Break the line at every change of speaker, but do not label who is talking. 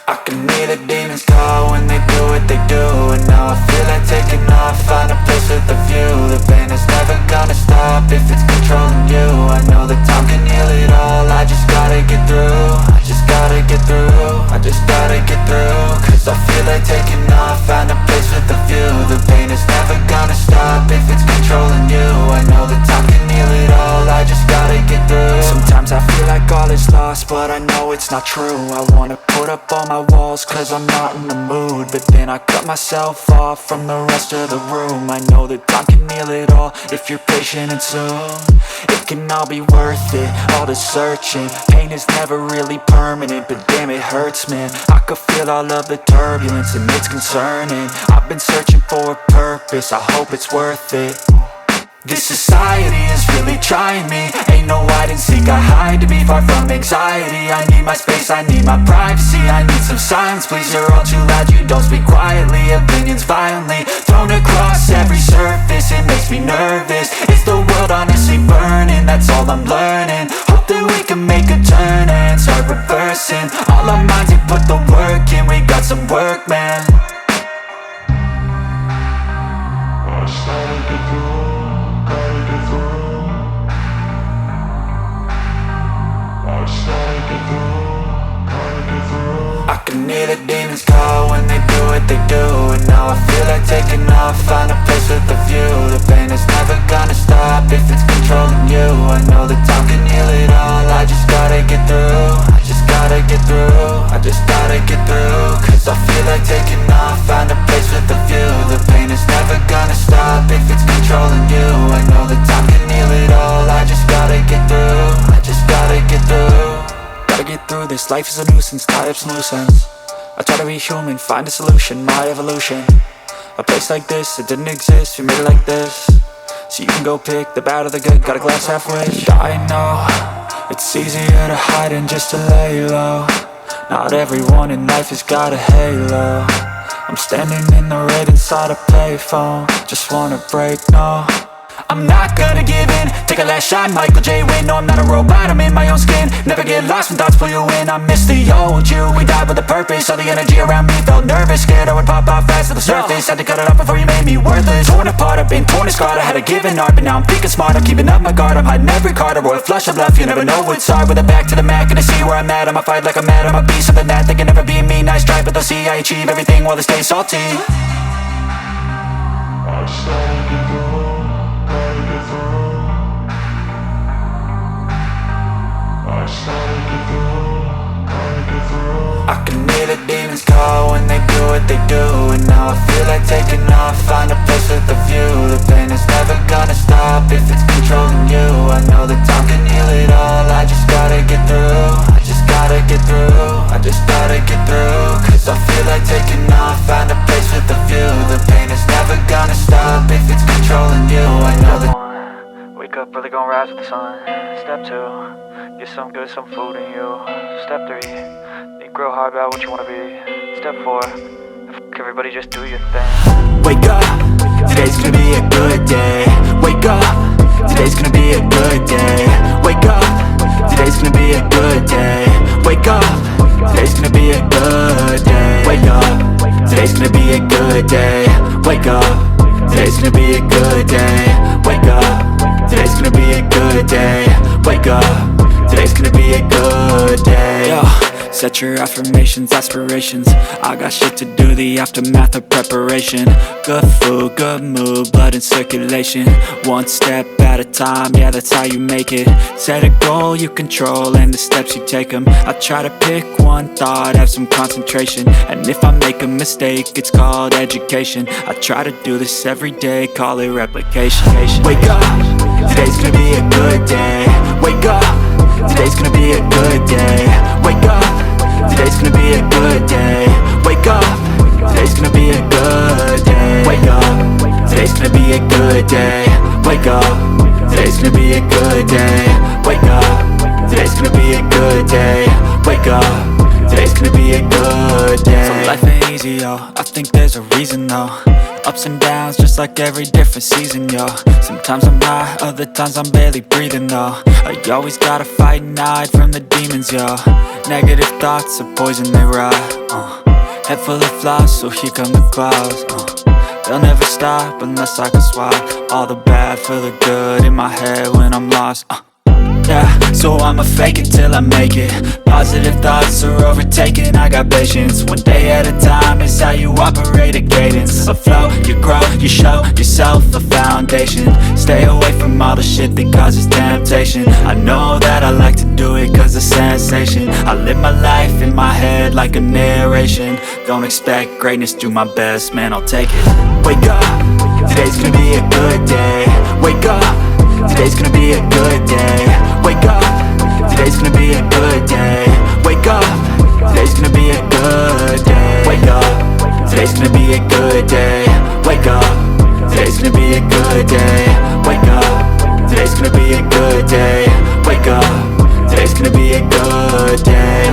I can hear the demons call when they do what they do. And now I feel like taking off, find a place with a view. The pain is never gonna stop if it's controlling you. I know that time can heal it all, I just gotta get through. I just gotta get through, I just gotta get through. Cause I feel like taking off, find a place with a view. The pain is never gonna stop if it's controlling you. I know that time can heal it all, I just gotta get through. Sometimes I feel like all is lost, but I know it's not true. I wanna put up all my walls cause I'm not in the mood, but then I cut myself off from the rest of the room. I know that time can heal it all if you're patient and soon it can all be worth it, all the searching. Pain is never really permanent, but damn it hurts, man. I could feel all of the turbulence and it's concerning. I've been searching for a purpose, I hope it's worth it. This society is really trying me. Ain't no hide and seek, I hide to be far from anxiety. I need my space, I need my privacy. I need some silence, please, you're all too loud. You don't speak quietly, opinions violently thrown across every surface. It makes me nervous, it's the world honestly burning. That's all I'm learning, hope that we can make a turn and start reversing. All our minds, we put the work in, we got some work, man. I started to do. I can hear the demons call when they do what they do. And now I feel like taking off, find a place with a view. The pain is never gonna stop if it's controlling you. I know that time can heal it all, I just gotta get through. I just gotta get through, I just gotta get through. Cause I feel like taking off, find a place with a view. The pain is never gonna stop if it's controlling you. I know that time can heal it all, I just gotta get through. I just gotta get through. Gotta get through this, life is a nuisance, tie up some loose ends. I try to be human, find a solution, my evolution. A place like this, it didn't exist, we made it like this. So you can go pick the bad or the good, got a glass halfway. I know, it's easier to hide than just to lay low. Not everyone in life has got a halo. I'm standing in the red inside a payphone, just wanna break, no. I'm not gonna give in, take a last shot, Michael J. Win. No, I'm not a robot, I'm in my own skin. Never get lost when thoughts pull you in. I miss the old you, we died with a purpose. All the energy around me felt nervous, scared I would pop off fast to the surface. Had to cut it off before you made me worthless. Torn apart, I've been torn and scarred. I had a given art, but now I'm thinking smart. I'm keeping up my guard, I'm hiding every card. A royal flush of love, you never know what's hard. With a back to the mat, gonna see where I'm at. I'ma fight like I'm mad, I'ma be something that they can never be me. Nice try, but they'll see I achieve everything while they stay salty. I started to go. I can hear the demons call when they do what they do. And now I feel like taking off, find a place with a view. The pain is never gonna stop if it's controlling you. I know that time can heal it all, I just gotta get through. I just gotta get through, I just gotta get through. Cause I feel like taking off, find a place with a view. The pain is never gonna stop if it's controlling you. I know that. Wake up, really gon' rise with the sun. Step 2, get some good, some food in you. Step 3, think real hard about what you wanna be. Step 4, everybody just do your thing. Wake up, today's gonna be a good day. Wake up, today's gonna be a good day. Wake up, today's gonna be a good day. Wake up, today's gonna be a good day. Wake up, today's gonna be a good day. Wake up, today's gonna be a good day. Wake up, today's gonna be a good day. Wake up, today's gonna be a good day. Yo, set your affirmations, aspirations. I got shit to do, the aftermath of preparation. Good food, good mood, blood in circulation. One step at a time, yeah, that's how you make it. Set a goal you control and the steps you take them. I try to pick one thought, have some concentration. And if I make a mistake, it's called education. I try to do this every day, call it replication. Wake up, today's gonna be a good day. Wake up, today's gonna be a good day. Wake up, today's gonna be a good day. Wake up, today's gonna be a good day. Wake up, today's gonna be a good day. Wake up, today's gonna be a good day. Wake up, today's gonna be a good day. Wake up, today's gonna be be a good day.
So life ain't easy, yo, I think there's a reason though. Ups and downs, just like every different season, yo. Sometimes I'm high, other times I'm barely breathing, though. I always gotta fight and hide from the demons, yo. Negative thoughts are poison, they rot. Head full of flies, so here come the clouds. They'll never stop unless I can swap all the bad for the good in my head when I'm lost. Yeah, so I'ma fake it till I make it. Positive thoughts are overtaken, I got patience. One day at a time is how you operate a cadence. A flow, you grow, you show yourself a foundation. Stay away from all the shit that causes temptation. I know that I like to do it cause it's sensation. I live my life in my head like a narration. Don't expect greatness, do my best, man, I'll take it. Wake up, today's gonna be a good day. Wake up, today's gonna be a good day. Wake up, today's gonna be a good day. Wake up, today's gonna be a good day. Wake up, today's gonna be a good day. Wake up, today's gonna be a good day. Wake up, today's gonna be a good day. Wake up, today's gonna be a good day.